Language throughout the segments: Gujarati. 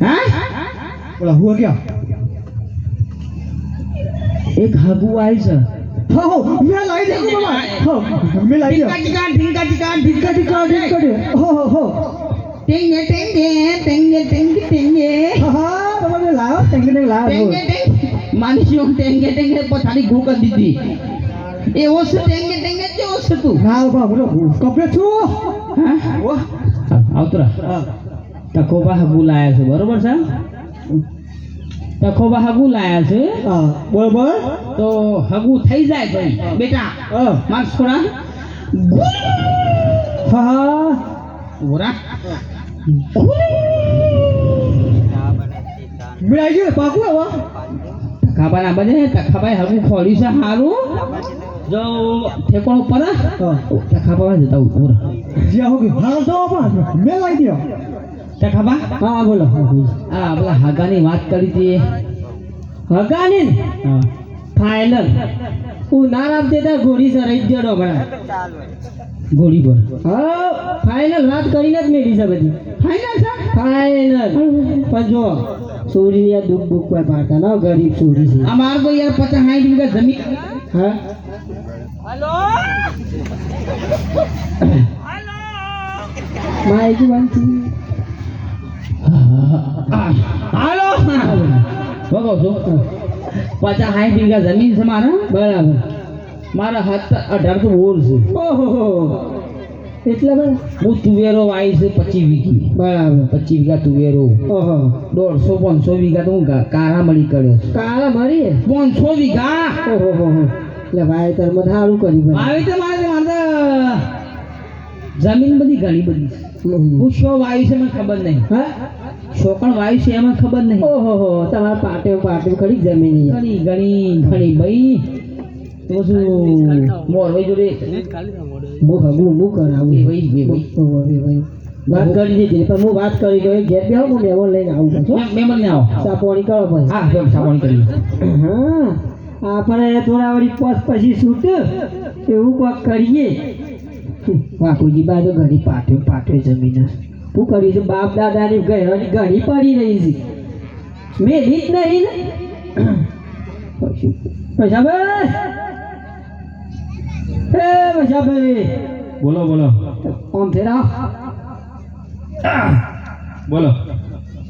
હા બોલા હુઆ ક્યાં એક હાગુ આવી છે હો મેં લાઈ દે બાબા હો મેં લાઈ દે ઢીકા હો ટેંગે હા બાબા મેં લાયો ટેંગે લાયો માનસીઓ ટેંગે પછાડી ગુ કરી દીધી એવો છે ટેંગે જેવો છે તું ના બાબા હું કપડે છું હા વાહ આવતરા હા તકોબા હાગુ લાયા છે બરોબર છે તકોબા હાગુ લાયા છે હા બરોબર તો હાગુ થઈ જાય ભાઈ બેટા હા માર છોરા હા ઓરા મેં આવી ગયો પાકું હવે તખાબાના બને તખાબાઈ હાગુ ખોલી છે હારું જો ઠેકોણ ઉપર હા તખાબા જતા ઉપર જ્યાં હોગી હાલ તો આપા મેં લાઈ દે તખાબા હા બોલો આ પેલા હાગાની વાત કરી હતી હગાની હા ફાઇનલ હું નારામ દેતા ઘોડી સરાઈ દેડો ભણા ઘોડી પર હા ફાઇનલ વાત કરીને જ મેળી છે બધી ફાઈનલ છે ફાઇનલ પણ જો સોરી યાર દુઃખ કોઈ પાડતા ના ગરીબ સોરી છે અમાર તો યાર 50 60 વીઘા જમીન હા માહિતી વાંચી હાલો બગો છો 50 60 વીઘા જમીન છે મારા બરાબર મારા 18 તો બોર છે ઓહો એટલા બધા હું તુવેરો વાવી છે 25 વીઘી બરાબર 25 વીઘા તુવેરો ઓહો 150 500 વીઘા તો હું કાળા મળી કર્યો છે. કાળા મરી 500 વીઘા ઓહો હો એટલે ભાઈ તાર મત સારું કરી ભાઈ વાવી તો મારે જમીન બધી ઘણી બધી છે. હું શો વાવી છે મને ખબર નહીં હા શોકણ વાવી છે એમાં ખબર નહીં ઓહો હો તમારા પાટે ખરી જમીન ઘણી ભાઈ તો શું મોરવાઈ જોડે હું કરાવું વાત કરી દીધી પણ હું વાત કરી ગયો ઘેર બે હું મેવો લઈને આવું છું મહેમાન ને આવો સાપોણી કરો ભાઈ હા જો સાપોણી કરી હા આપણે થોડા વળી પછી છૂટ એવું કોક કરીએ વાકુજી બાજુ ઘણી પાટે જમીન શું કરીશું બાપ દાદાની ઘણી પડી રહી છે મેં રીત નહીં ને પૈસા ભાઈ પૈસા ભાઈ બોલો બોલો આમ ફેરા બોલો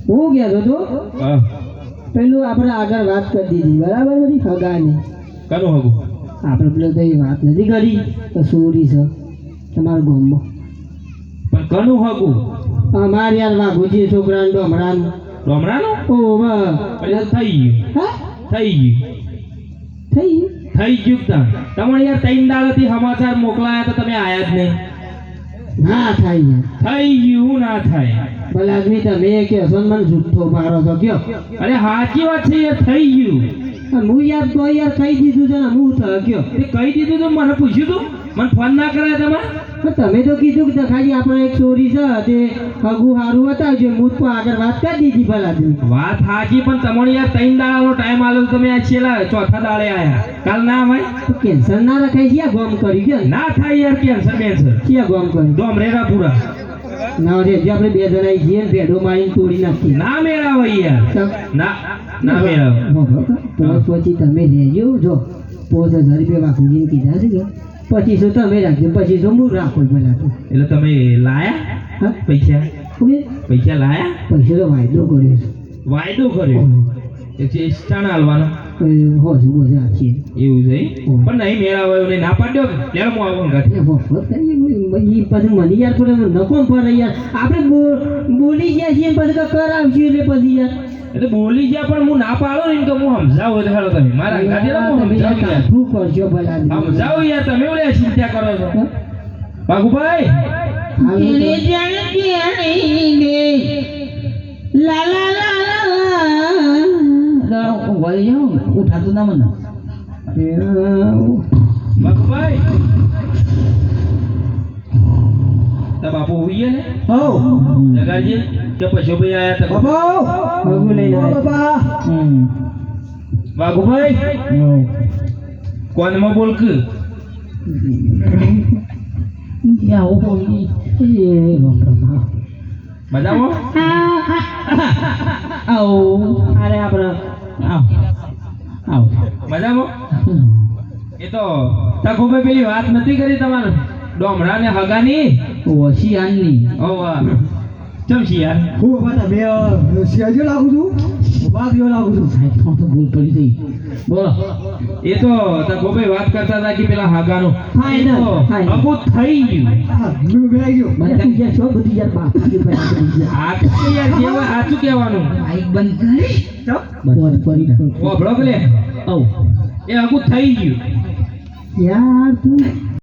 હું ગયા હતો હા પેલું આપણે આગળ વાત કરી દીધી બરાબર બધી હગાની કાનું હગું આપણે પેલો તો વાત નથી કરી તો સોરી છે તમારા ગામમાં પણ કાનું હગું અમારે યાર વાઘુજી છોકરાને ડોમરાનું ડોમરાનું ઓ વાહ એટલે થઈ ગયું હા થઈ ગયું થઈ થઈ ગયું તા તમારે યાર 3 દાડાથી સમાચાર મોકલાયા તો તમે આયા જ નહીં ના થાય યાર થઈ ગયું ના થાય ભલે આદમી તમે કે મને જુઠ્ઠો મારો છો કયો અરે સાચી વાત છે યાર થઈ ગયું હું યાર તો યાર કહી દીધું છે ને હું તો કયો તે કહી દીધું તો મને પૂછ્યું તું મને ફોન ના કરાય તમે પણ તમે તો કીધું કે ખાલી આપણે એક ચોરી છે તે હગું સારું બતાવજો હું તો આગળ વાત કરી દીધી ભલે આદમી વાત સાચી પણ તમારે યાર 3 દાડાનો ટાઈમ આલ્યો તો તમે આ છેલ્લા ચોથા દાડે આયા કાલ ના ભાઈ તો કેન્સર ના રખાય છે ગોમ કરી ગયો ના થાય યાર કેન્સર બેન્સર ક્યાં ગોમ કરી ડોમરેરા પૂરા ના રે જે આપણે બે જણા જઈએ ને ભેડો મારીને તોડી નાખી ના મેળાવે યાર ના ના મેળાવે પછી તમે લેજો જો 5000 રૂપિયા વાકુજીને કીધા છે કે 2500 તમે રાખજો 2500 હું રાખો પેલા તો એટલે તમે લાયા હા પૈસા ઓકે પૈસા લાયા પૈસા તો વાયદો કર્યો છે વાયદો કર્યો એટલે ઇસ્ટાણ હાલવાનો હોજ બોજ આપીએ એવું છે પણ નહીં મેળાવે નહીં ના પાડ્યો ત્યારે હું આવું ઘરે વફત કરીએ પછી મને યાર થોડે નકો પડે યાર આપણે બોલી ગયા છીએ પછી કરાવશું એટલે પછી યાર એટલે બોલી ગયા પણ હું ના પાડો ને તો હું સમજાવું તો ખરો તમે મારા ગાડી હું સમજાવું યાર શું કરજો ભલા સમજાવું યાર તમે ઓલે ચિંતા કરો છો બાગુભાઈ લા લા લા વળી જાઉં ઉઠાતું ના મને બાપુભાઈ તા બાપુ હોઈએ ને હો જગાજી કે પશુ ભાઈ આયા તા બાપા હગુ લઈને બાપા બાપુભાઈ કોનમાં બોલ કે યા ઓ બોલી મજામાં આવો અરે આપણે આવ આવ મજામાં એ તો તકુભાઈ પેલી વાત નથી કરી તમારે ડોમરા ને હગાની ઓછી આનની ઓ વાહ ચમશી યાર હું બાબા તમે સિયાજો લાગુ છું વાગ્યો લાગુ છું સાહેબ તો ભૂલ પડી ગઈ બોલો એ તો તકુભાઈ વાત કરતા હતા કે પેલા હગાનું ફાઇનલ, ફાઇનલ. હગું થઈ ગયું હું ગઈ ગયો બધી ગયા છો બધી યાર બાપ આ તો યાર કેવા સાચું કહેવાનું માઈક બંધ કરી બોલ પડી ઓભળો કે લે આવ એ હગું થઈ ગયું યાર તું